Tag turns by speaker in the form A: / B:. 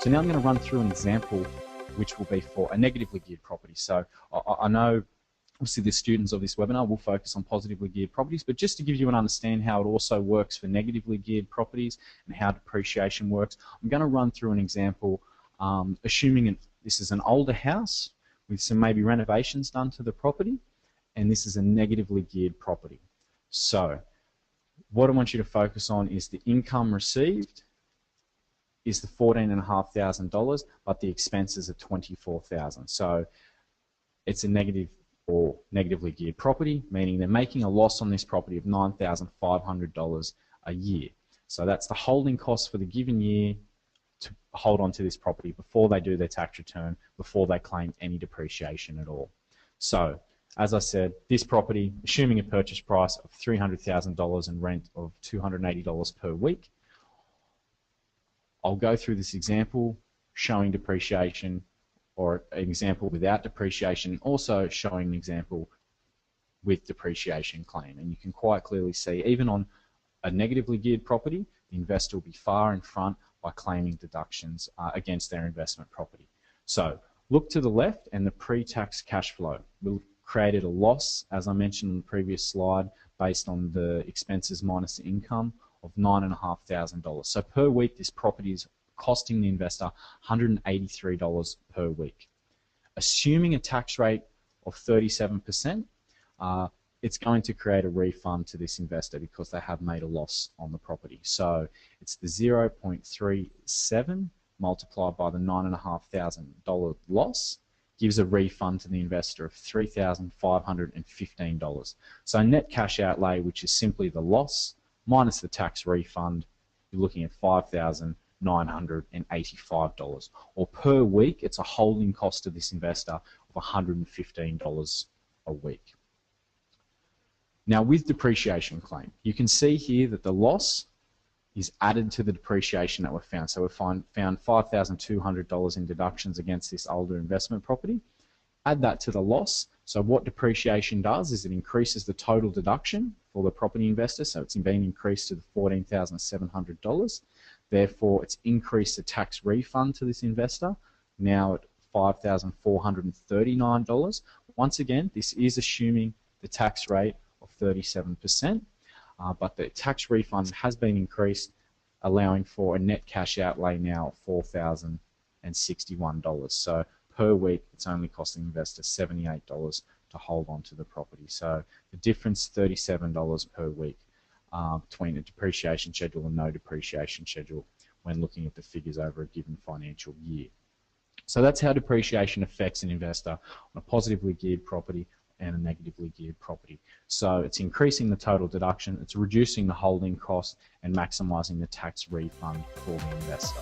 A: So now I'm going to run through an example which will be for a negatively geared property. So I know obviously the students of this webinar will focus on positively geared properties, but just to give you an understand how it also works for negatively geared properties and how depreciation works, I'm going to run through an example assuming this is an older house with some maybe renovations done to the property, and this is a negatively geared property. So what I want you to focus on is the income received is the $14,500, but the expenses are $24,000. So it's a negative or negatively geared property, meaning they're making a loss on this property of $9,500 a year. So that's the holding cost for the given year to hold on to this property before they do their tax return, before they claim any depreciation at all. So as I said, this property, assuming a purchase price of $300,000 and rent of $280 per week, I'll go through this example showing depreciation, or an example without depreciation, also showing an example with depreciation claim. And you can quite clearly see, even on a negatively geared property, the investor will be far in front by claiming deductions against their investment property. So look to the left, and the pre-tax cash flow will created a loss, as I mentioned in the previous slide, based on the expenses minus the income of $9,500. So per week, this property is costing the investor $183 per week. Assuming a tax rate of 37%, it's going to create a refund to this investor because they have made a loss on the property. So it's the 0.37 multiplied by the $9,500 loss gives a refund to the investor of $3,515. So net cash outlay, which is simply the loss minus the tax refund, you're looking at $5,985. Or per week, it's a holding cost to this investor of $115 a week. Now with depreciation claim, you can see here that the loss is added to the depreciation that we found. So we found $5,200 in deductions against this older investment property. Add that to the loss. So what depreciation does is it increases the total deduction for the property investor. So it's been increased to the $14,700. Therefore, it's increased the tax refund to this investor, now at $5,439. Once again, this is assuming the tax rate of 37%. But the tax refund has been increased, allowing for a net cash outlay now of $4,061. So per week, it's only costing investors $78 to hold on to the property. So the difference, $37 per week between a depreciation schedule and no depreciation schedule when looking at the figures over a given financial year. So that's how depreciation affects an investor on a positively geared property and a negatively geared property. So it's increasing the total deduction, it's reducing the holding cost, and maximizing the tax refund for the investor.